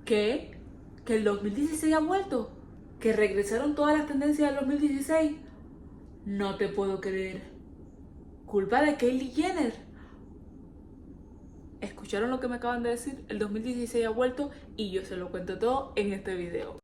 ¿Qué? ¿Que el 2016 ha vuelto? ¿Que regresaron todas las tendencias del 2016? No te puedo creer. ¿Culpa de Kylie Jenner? ¿Escucharon lo que me acaban de decir? El 2016 ha vuelto y yo se lo cuento todo en este video.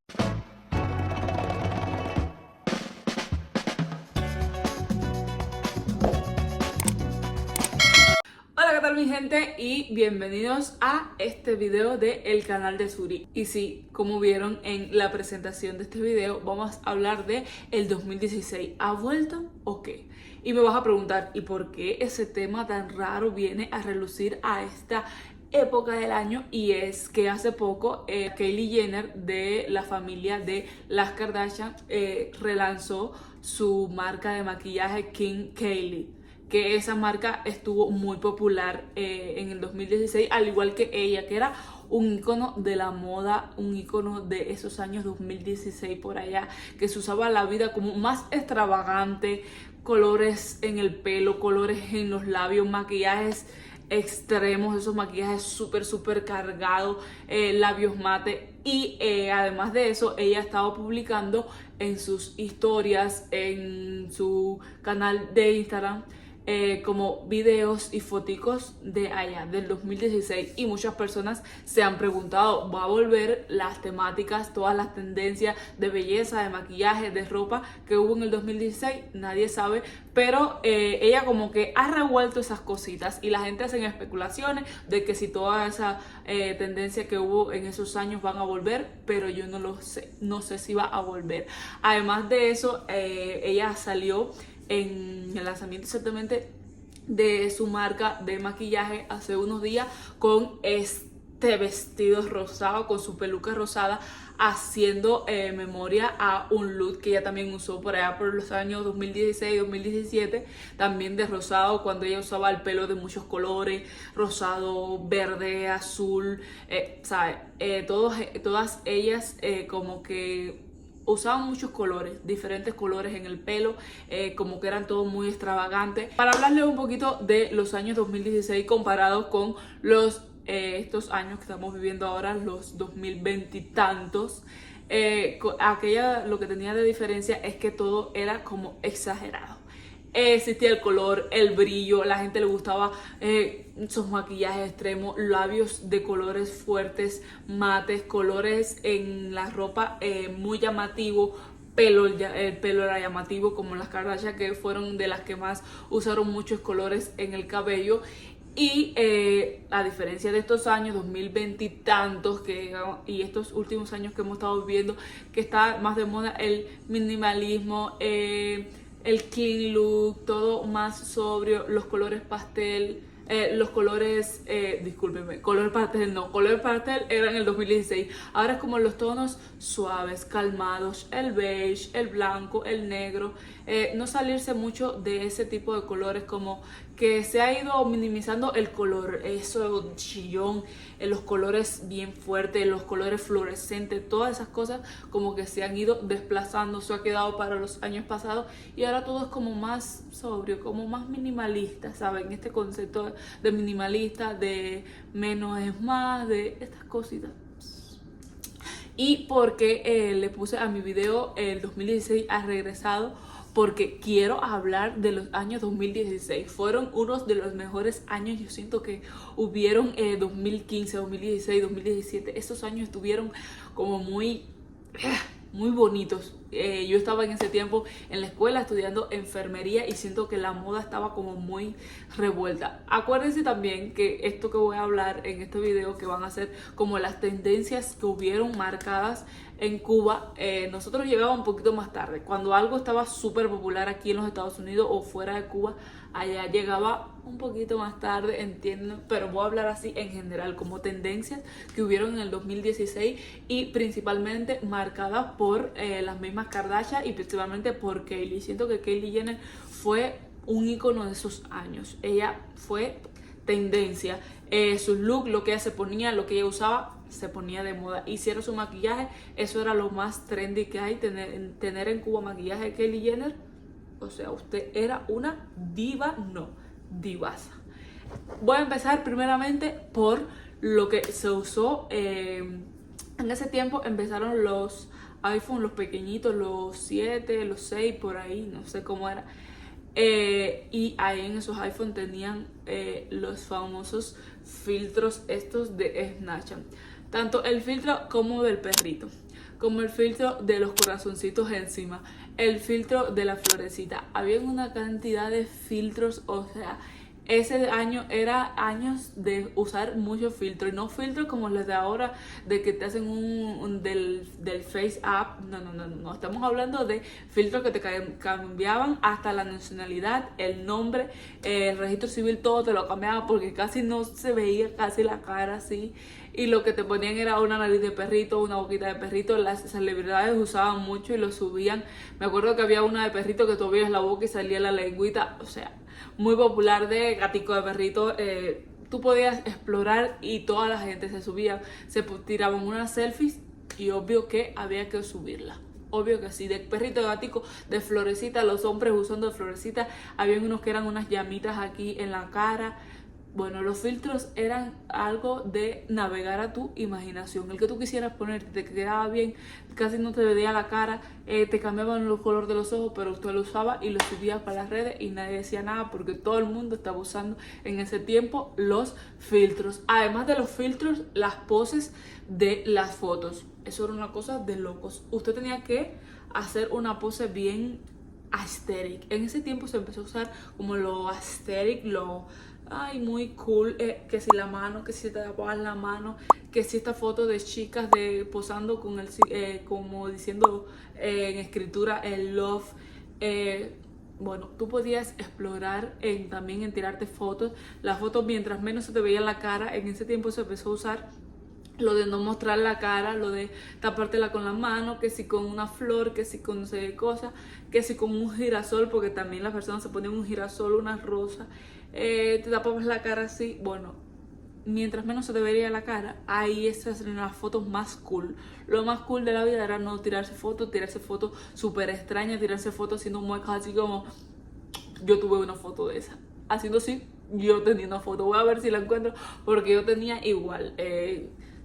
Hola, ¿qué tal mi gente? Y bienvenidos a este video del canal de Suri. Y sí, como vieron en la presentación de este video, vamos a hablar de el 2016. ¿Ha vuelto o qué? Y me vas a preguntar, ¿y por qué ese tema tan raro viene a relucir a esta época del año? Y es que hace poco Kylie Jenner, de la familia de las Kardashian, relanzó su marca de maquillaje King Kylie, que esa marca estuvo muy popular en el 2016, al igual que ella, que era un icono de la moda, un icono de esos años 2016 por allá, que se usaba la vida como más extravagante, colores en el pelo, colores en los labios, maquillajes extremos, esos maquillajes súper cargados, labios mate. Y además de eso, ella estaba publicando en sus historias, en su canal de Instagram, como videos y foticos de allá, del 2016. Y muchas personas se han preguntado, ¿va a volver las temáticas, todas las tendencias de belleza, de maquillaje, de ropa que hubo en el 2016? Nadie sabe, pero ella como que ha revuelto esas cositas y la gente hace especulaciones de que si toda esa tendencia que hubo en esos años van a volver, pero yo no lo sé, no sé si va a volver. Además de eso, ella salió en el lanzamiento exactamente de su marca de maquillaje hace unos días con este vestido rosado, con su peluca rosada, haciendo memoria a un look que ella también usó por allá por los años 2016-2017, también de rosado, cuando ella usaba el pelo de muchos colores, rosado, verde, azul, ¿sabes? Todas ellas como que usaban muchos colores, diferentes colores en el pelo, como que eran todos muy extravagantes. Para hablarles un poquito de los años 2016 comparados con los estos años que estamos viviendo ahora, los 2020 y tantos, aquella lo que tenía de diferencia es que todo era como exagerado. Existía el color, el brillo, la gente le gustaba esos maquillajes extremos, labios de colores fuertes, mates, colores en la ropa muy llamativo, el pelo era llamativo, como las Kardashian, que fueron de las que más usaron muchos colores en el cabello. Y a diferencia de estos años 2020 y tantos y estos últimos años que hemos estado viviendo, que está más de moda el minimalismo, el clean look, todo más sobrio, los colores pastel, los colores, discúlpenme, color pastel era en el 2016, ahora es como los tonos suaves, calmados, el beige, el blanco, el negro, no salirse mucho de ese tipo de colores, como que se ha ido minimizando el color, eso chillón, los colores bien fuertes, los colores fluorescentes, todas esas cosas como que se han ido desplazando, se ha quedado para los años pasados y ahora todo es como más sobrio, como más minimalista, ¿saben? Este concepto de minimalista, de menos es más, de estas cositas. Y porque le puse a mi video el 2016 ha regresado, porque quiero hablar de los años 2016. Fueron unos de los mejores años, yo siento que hubieron 2015, 2016, 2017. Esos años estuvieron como muy bonitos. Yo estaba en ese tiempo en la escuela estudiando enfermería y siento que la moda estaba como muy revuelta. Acuérdense también que esto que voy a hablar en este video, que van a ser como las tendencias que hubieron marcadas en Cuba, nosotros llegábamos un poquito más tarde. Cuando algo estaba súper popular aquí en los Estados Unidos o fuera de Cuba, allá llegaba un poquito más tarde, entiendo, pero voy a hablar así en general, como tendencias que hubieron en el 2016 y principalmente marcadas por las mismas Kardashian y principalmente por Kylie. Siento que Kylie Jenner fue un icono de esos años. Ella fue tendencia. Su look, lo que ella se ponía, lo que ella usaba, se ponía de moda. Hiciera su maquillaje, eso era lo más trendy que hay. Tener en Cuba maquillaje de Kylie Jenner, o sea, usted era una diva, no, divasa. Voy a empezar primeramente por lo que se usó En ese tiempo empezaron los iPhone, los pequeñitos, los 7, los 6, por ahí, no sé cómo era. Y ahí en esos iPhone tenían los famosos filtros estos de Snapchat. Tanto el filtro como del perrito, como el filtro de los corazoncitos encima, el filtro de la florecita. Había una cantidad de filtros, o sea, ese año era años de usar muchos filtros, y no filtros como los de ahora, de que te hacen del Face App. No, estamos hablando de filtros que te cambiaban hasta la nacionalidad, el nombre, el registro civil, todo te lo cambiaba porque casi no se veía casi la cara así, y lo que te ponían era una nariz de perrito, una boquita de perrito. Las celebridades usaban mucho y lo subían. Me acuerdo que había una de perrito que tú abrías la boca y salía la lengüita, o sea, muy popular, de gatico de perrito. Tú podías explorar y toda la gente se subía, se tiraban unas selfies y obvio que había que subirla. Obvio que sí, de perrito, de gatico, de florecita, los hombres usando de florecita. Había unos que eran unas llamitas aquí en la cara. Bueno, los filtros eran algo de navegar a tu imaginación. El que tú quisieras ponerte, te quedaba bien, casi no te veía la cara, te cambiaban el color de los ojos, pero usted lo usaba y lo subía para las redes y nadie decía nada porque todo el mundo estaba usando en ese tiempo los filtros. Además de los filtros, las poses de las fotos. Eso era una cosa de locos. Usted tenía que hacer una pose bien aesthetic. En ese tiempo se empezó a usar como lo aesthetic, muy cool, que si la mano, que si te tapaban la mano, que si esta foto de chicas posando con como diciendo en escritura el love. Bueno, tú podías explorar también en tirarte fotos. Las fotos, mientras menos se te veía la cara, en ese tiempo se empezó a usar lo de no mostrar la cara, lo de tapártela con la mano, que si con una flor, que si con no sé qué cosa, que si con un girasol, porque también las personas se ponían un girasol, una rosa, te tapabas la cara así. Bueno, mientras menos se te veía la cara, ahí esas eran las fotos más cool. Lo más cool de la vida era no tirarse fotos súper extrañas, tirarse fotos haciendo muecas así como... Yo tuve una foto de esa, haciendo así. Yo tenía una foto, voy a ver si la encuentro, porque yo tenía igual.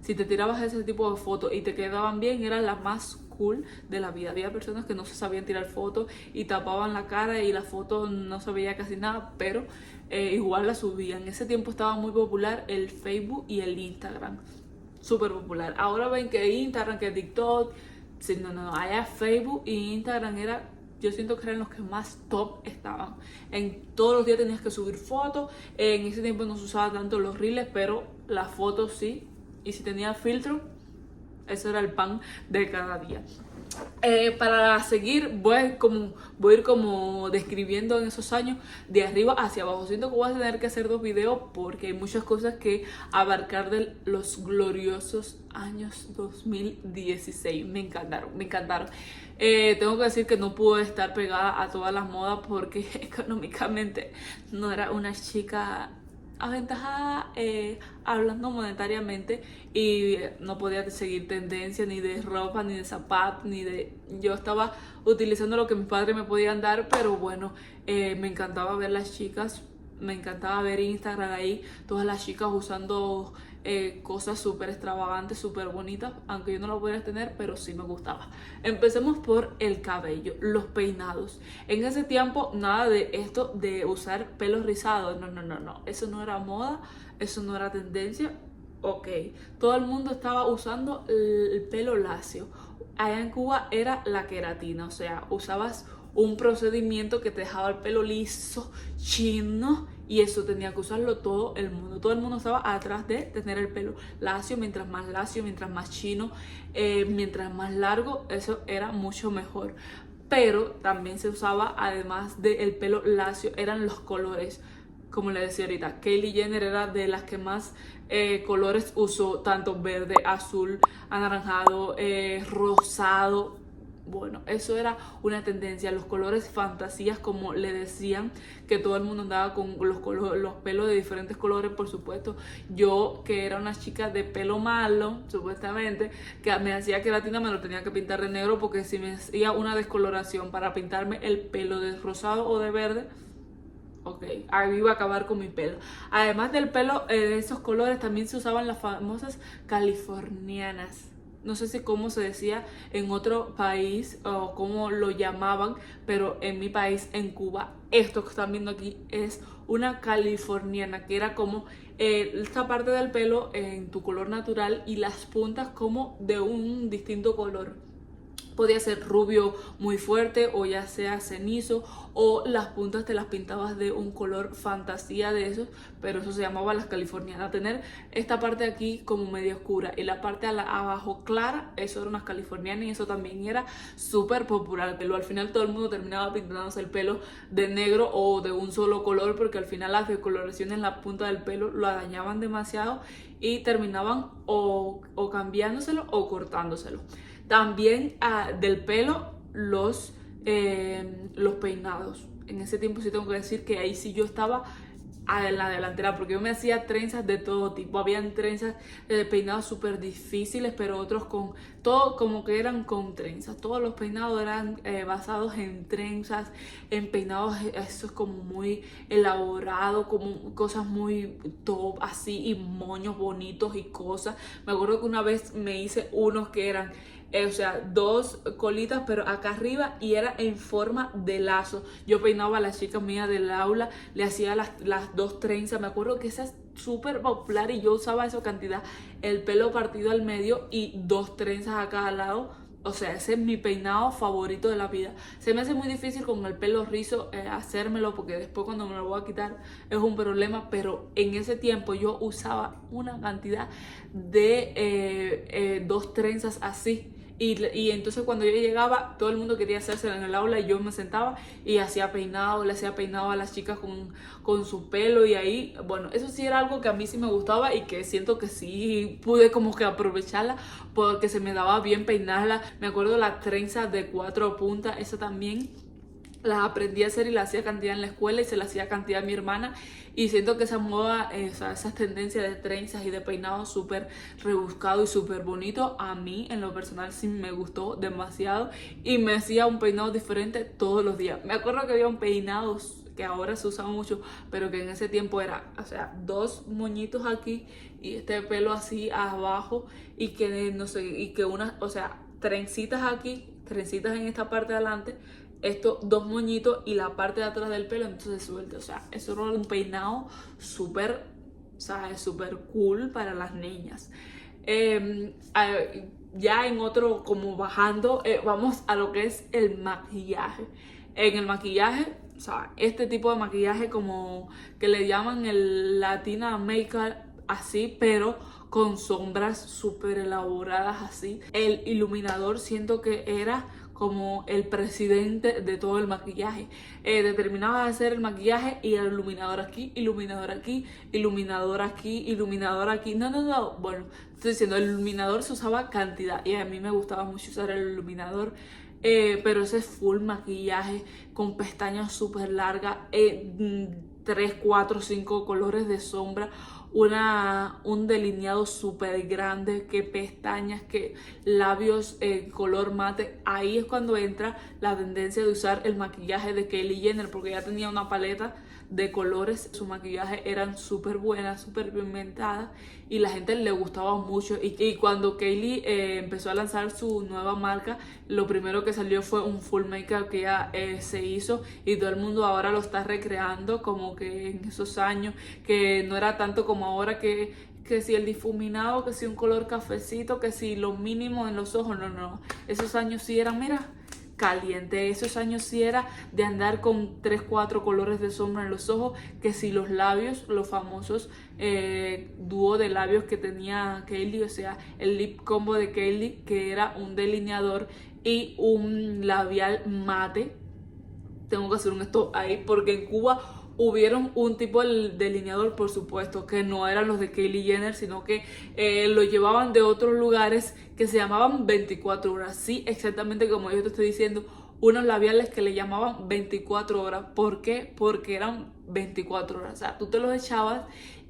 Si te tirabas ese tipo de fotos y te quedaban bien, eran las más cool de la vida. Había personas que no se sabían tirar fotos y tapaban la cara y la foto no se veía casi nada, pero igual la subían. En ese tiempo estaba muy popular el Facebook y el Instagram, súper popular. Ahora ven que Instagram, que TikTok, sí, allá Facebook y Instagram era... Yo siento que eran los que más top estaban. En todos los días tenías que subir fotos. En ese tiempo no se usaba tanto los reels, pero las fotos sí. Y si tenía filtro, eso era el pan de cada día. Para seguir, voy a ir como describiendo en esos años de arriba hacia abajo. Siento que voy a tener que hacer 2 videos porque hay muchas cosas que abarcar de los gloriosos años 2016. Me encantaron. Tengo que decir que no pude estar pegada a todas las modas porque económicamente no era una chica aventajada hablando monetariamente, y no podía seguir tendencias ni de ropa, ni de zapatos, yo estaba utilizando lo que mis padres me podían dar, pero bueno, me encantaba ver las chicas, me encantaba ver Instagram ahí, todas las chicas usando cosas súper extravagantes, súper bonitas, aunque yo no lo podía tener, pero sí me gustaba. Empecemos por el cabello, los peinados. En ese tiempo nada de esto de usar pelos rizados, no, eso no era moda, eso no era tendencia. Ok, todo el mundo estaba usando el pelo lacio. Allá en Cuba era la queratina, o sea, usabas un procedimiento que te dejaba el pelo liso, chino, y eso tenía que usarlo todo el mundo. Todo el mundo estaba atrás de tener el pelo lacio, mientras más chino, mientras más largo, eso era mucho mejor. Pero también se usaba, además del pelo lacio, eran los colores. Como le decía ahorita, Kylie Jenner era de las que más colores usó, tanto verde, azul, anaranjado, rosado. Bueno, eso era una tendencia, los colores fantasías, como le decían, que todo el mundo andaba con los pelos de diferentes colores. Por supuesto, yo, que era una chica de pelo malo, supuestamente, que me hacía queratina, me lo tenía que pintar de negro, porque si me hacía una descoloración para pintarme el pelo de rosado o de verde, ok, ahí iba a acabar con mi pelo. Además del pelo de esos colores, también se usaban las famosas californianas. no sé si cómo se decía en otro país o cómo lo llamaban, pero en mi país, en Cuba, esto que están viendo aquí es una californiana, que era como esta parte del pelo en tu color natural y las puntas como de un distinto color. Podía ser rubio muy fuerte o ya sea cenizo, o las puntas te las pintabas de un color fantasía de esos, pero eso se llamaba las californianas. Tener esta parte aquí como medio oscura y la parte abajo clara, eso era unas californianas, y eso también era súper popular. Pero al final todo el mundo terminaba pintándose el pelo de negro o de un solo color, porque al final las decoloraciones en la punta del pelo lo dañaban demasiado y terminaban o cambiándoselo o cortándoselo. También del pelo, los peinados. En ese tiempo sí tengo que decir que ahí sí yo estaba en la delantera, porque yo me hacía trenzas de todo tipo. Habían trenzas, peinados súper difíciles, pero otros con todo como que eran con trenzas. Todos los peinados eran basados en trenzas, en peinados esos como muy elaborados, como cosas muy top así, y moños bonitos y cosas. Me acuerdo que una vez me hice unos que eran o sea, dos colitas pero acá arriba, y era en forma de lazo. Yo peinaba a las chicas mías del aula, le hacía las dos trenzas. Me acuerdo que esa es súper popular y yo usaba esa cantidad, el pelo partido al medio y dos trenzas a cada lado. O sea, ese es mi peinado favorito de la vida. Se me hace muy difícil con el pelo rizo hacérmelo, porque después cuando me lo voy a quitar es un problema, pero en ese tiempo yo usaba una cantidad de dos trenzas así. Y entonces cuando yo llegaba, todo el mundo quería hacérselo en el aula y yo me sentaba y hacía peinado, le hacía peinado a las chicas con su pelo, y ahí, bueno, eso sí era algo que a mí sí me gustaba y que siento que sí pude como que aprovecharla, porque se me daba bien peinarla. Me acuerdo las trenzas de 4 puntas, esa también las aprendí a hacer y las hacía cantidad en la escuela y se las hacía cantidad a mi hermana, y siento que esa moda, esas tendencias de trenzas y de peinados súper rebuscado y súper bonito, a mí en lo personal sí me gustó demasiado y me hacía un peinado diferente todos los días. Me acuerdo que había un peinado que ahora se usa mucho, pero que en ese tiempo era, o sea, dos moñitos aquí y este pelo así abajo, y que no sé, y que o sea, trencitas aquí, trencitas en esta parte de adelante, estos dos moñitos y la parte de atrás del pelo entonces suelto. O sea, eso era un peinado súper, o sea, súper cool para las niñas. Ya en otro, como bajando, vamos a lo que es el maquillaje. En el maquillaje, o sea, este tipo de maquillaje como que le llaman el Latina Makeup, así, pero con sombras súper elaboradas así. El iluminador siento que era como el presidente de todo el maquillaje. Determinaba de hacer el maquillaje y el iluminador aquí, iluminador aquí, iluminador aquí, iluminador aquí. No. Bueno, estoy diciendo, el iluminador se usaba cantidad y a mí me gustaba mucho usar el iluminador. Pero ese es full maquillaje con pestañas súper largas, 3, 4, 5 colores de sombra, un delineado súper grande, que pestañas, que labios color mate. Ahí es cuando entra la tendencia de usar el maquillaje de Kylie Jenner, porque ya tenía una paleta de colores, su maquillaje eran súper buenas, súper pigmentadas, y la gente le gustaba mucho. Y cuando Kylie empezó a lanzar su nueva marca, lo primero que salió fue un full makeup que ella se hizo, y todo el mundo ahora lo está recreando, como que en esos años, que no era tanto como ahora, que si el difuminado, que si un color cafecito, que si lo mínimo en los ojos. No, esos años sí eran, mira, caliente. Esos años sí era de andar con 3, 4 colores de sombra en los ojos, que si los labios, los famosos dúo de labios que tenía Kylie, o sea, el lip combo de Kylie, que era un delineador y un labial mate. Tengo que hacer un stop ahí, porque en Cuba hubieron un tipo de delineador, por supuesto, que no eran los de Kylie Jenner, sino que lo llevaban de otros lugares, que se llamaban 24 horas. Sí, exactamente como yo te estoy diciendo, unos labiales que le llamaban 24 horas. ¿Por qué? Porque eran 24 horas. O sea, tú te los echabas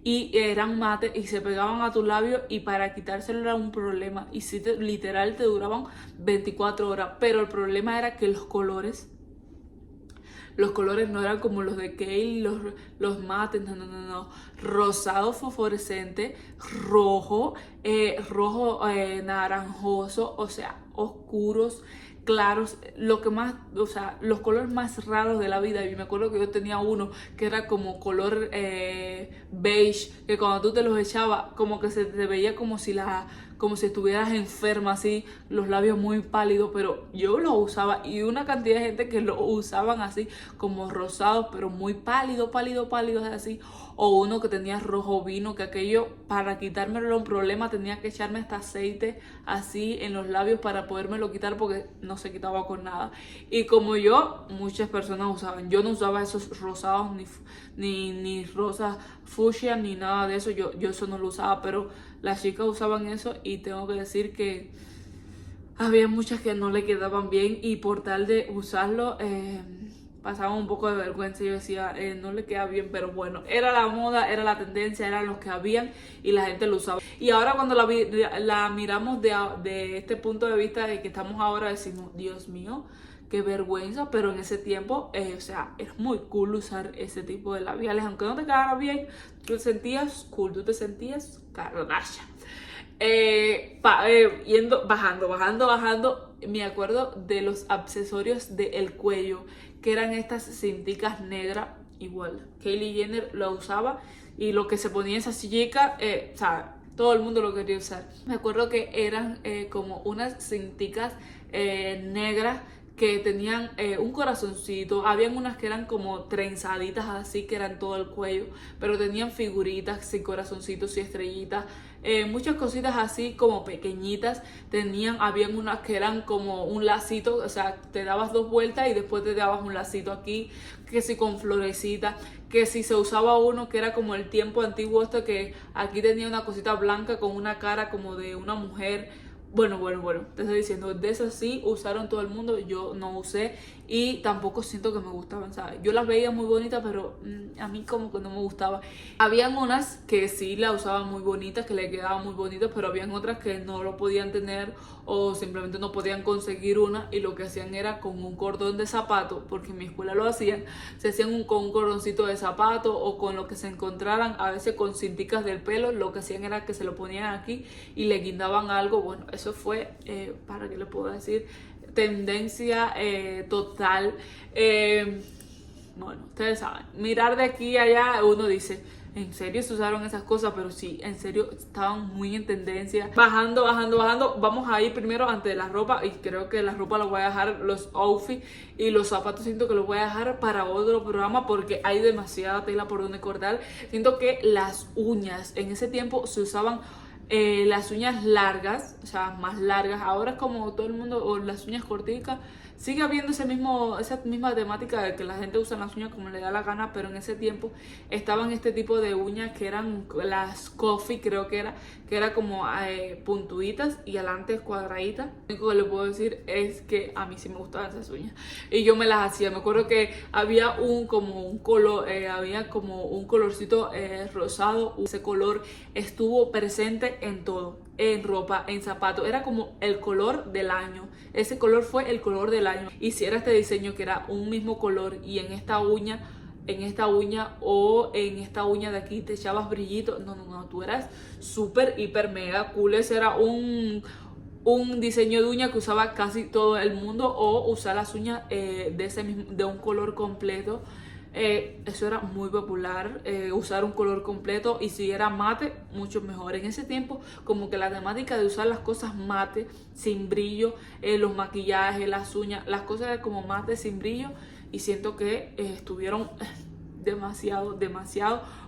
y eran mate y se pegaban a tu labio, y para quitárselo era un problema. Y sí, literal te duraban 24 horas. Pero el problema era que los colores los colores no eran como los de Kale, los mates, no. Rosado fosforescente, rojo, naranjoso, o sea, oscuros, claros, lo que más, o sea, los colores más raros de la vida. Y me acuerdo que yo tenía uno que era como color beige, que cuando tú te los echabas, como que se te veía como si estuvieras enferma, así, los labios muy pálidos, pero yo lo usaba, y una cantidad de gente que lo usaban así, como rosados, pero muy pálidos, así, o uno que tenía rojo vino, que aquello, para quitármelo era un problema, tenía que echarme este aceite así en los labios para podérmelo quitar, porque no se quitaba con nada. Y como yo, muchas personas usaban, yo no usaba esos rosados, ni rosas fucsia, ni nada de eso, yo eso no lo usaba, pero las chicas usaban eso, y tengo que decir que había muchas que no le quedaban bien, y por tal de usarlo pasaba un poco de vergüenza. Yo decía, no le queda bien, pero bueno, era la moda, era la tendencia, eran los que habían y la gente lo usaba. Y ahora cuando la miramos de este punto de vista de que estamos ahora, decimos, Dios mío, qué vergüenza, pero en ese tiempo, o sea, era muy cool usar ese tipo de labiales, aunque no te quedara bien, tú te sentías cool, tú te sentías Kardashian. Bajando, me acuerdo de los accesorios del cuello, que eran estas cinticas negras, igual, Kylie Jenner lo usaba, y lo que se ponía esa sillica, o sea, todo el mundo lo quería usar. Me acuerdo que eran como unas cinticas negras que tenían un corazoncito. Habían unas que eran como trenzaditas así, que eran todo el cuello, pero tenían figuritas y corazoncitos y estrellitas, muchas cositas así como pequeñitas. Habían unas que eran como un lacito, o sea, te dabas 2 vueltas y después te dabas un lacito aquí, que si con florecita, que si se usaba uno que era como el tiempo antiguo, que aquí tenía una cosita blanca con una cara como de una mujer. Bueno, te estoy diciendo, de esas sí usaron todo el mundo, yo no usé, y tampoco siento que me gustaban, ¿sabes? Yo las veía muy bonitas, pero a mí como que no me gustaba. Habían unas que sí la usaban muy bonitas, que le quedaban muy bonitas, pero habían otras que no lo podían tener, o simplemente no podían conseguir una, y lo que hacían era con un cordón de zapato, porque en mi escuela lo hacían, se hacían con un cordoncito de zapato, o con lo que se encontraran, a veces con cinticas del pelo, lo que hacían era que se lo ponían aquí y le guindaban algo. Bueno, eso fue, para que le puedo decir, tendencia total. Bueno, ustedes saben, mirar de aquí a allá, uno dice, ¿en serio se usaron esas cosas? Pero sí, en serio, estaban muy en tendencia. Bajando. Vamos a ir primero ante la ropa, y creo que la ropa la voy a dejar, los outfits y los zapatos siento que los voy a dejar para otro programa, porque hay demasiada tela por donde cortar. Siento que las uñas, en ese tiempo se usaban las uñas largas, o sea, más largas. Ahora es como todo el mundo, o las uñas corticas. Sigue habiendo esa misma temática de que la gente usa las uñas como le da la gana, pero en ese tiempo estaban este tipo de uñas que eran las coffee, creo que era como puntuditas y adelante cuadraditas. Lo único que le puedo decir es que a mí sí me gustaban esas uñas y yo me las hacía. Me acuerdo que había como un colorcito rosado. Ese color estuvo presente en todo, en ropa, en zapatos, era como el color del año. Ese color fue el color del año. Y si era este diseño que era un mismo color, y en esta uña o en esta uña de aquí te echabas brillito, no, tú eras súper, hiper, mega cool. Ese era un diseño de uña que usaba casi todo el mundo, o usar las uñas de un color completo. Eso era muy popular, usar un color completo, y si era mate, mucho mejor. En ese tiempo, como que la temática de usar las cosas mate, sin brillo, los maquillajes, las uñas, las cosas eran como mate, sin brillo, y siento que estuvieron demasiado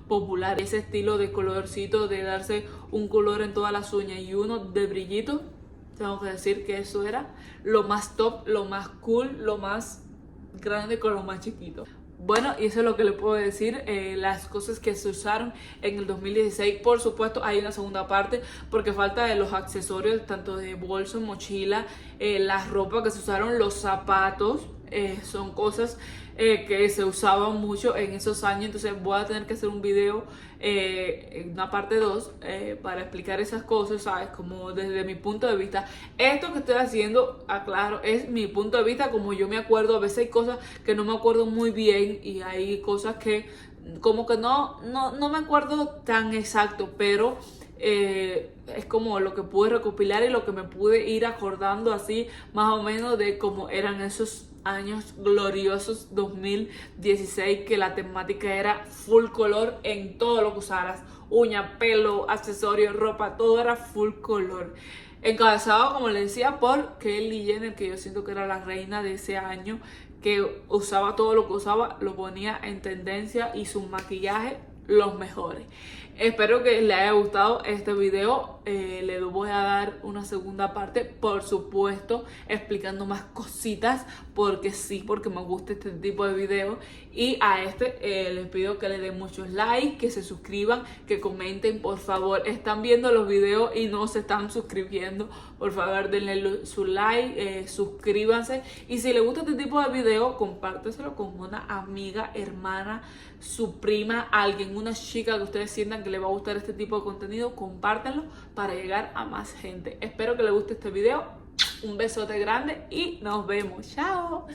popular. Ese estilo de colorcito, de darse un color en todas las uñas y uno de brillito, tengo que decir que eso era lo más top, lo más cool, lo más grande con lo más chiquito. Bueno, y eso es lo que le puedo decir, las cosas que se usaron en el 2016. Por supuesto, hay una segunda parte, porque falta de los accesorios, tanto de bolso, mochila, las ropas que se usaron, los zapatos. son cosas que se usaban mucho en esos años. Entonces voy a tener que hacer un video, una parte 2, para explicar esas cosas, ¿sabes? Como desde mi punto de vista. Esto que estoy haciendo, aclaro, es mi punto de vista como yo me acuerdo. A veces hay cosas que no me acuerdo muy bien y hay cosas que como que no me acuerdo tan exacto, pero es como lo que pude recopilar y lo que me pude ir acordando así más o menos de cómo eran esos años gloriosos 2016, que la temática era full color en todo lo que usaras, uña, pelo, accesorios, ropa, todo era full color. Encabezado, como les decía, por Kylie Jenner, que yo siento que era la reina de ese año, que usaba todo lo que usaba, lo ponía en tendencia y su maquillaje los mejores. Espero que les haya gustado este video. Le voy a dar una segunda parte, por supuesto, explicando más cositas, porque sí, porque me gusta este tipo de videos. Y a les pido que le den muchos likes, que se suscriban, que comenten, por favor. Están viendo los videos y no se están suscribiendo, por favor denle su like, suscríbanse. Y si les gusta este tipo de videos, compárteselo con una amiga, hermana, su prima, alguien, una chica que ustedes sientan que le va a gustar este tipo de contenido. Compártanlo para llegar a más gente. Espero que les guste este video. Un besote grande y nos vemos. Chao.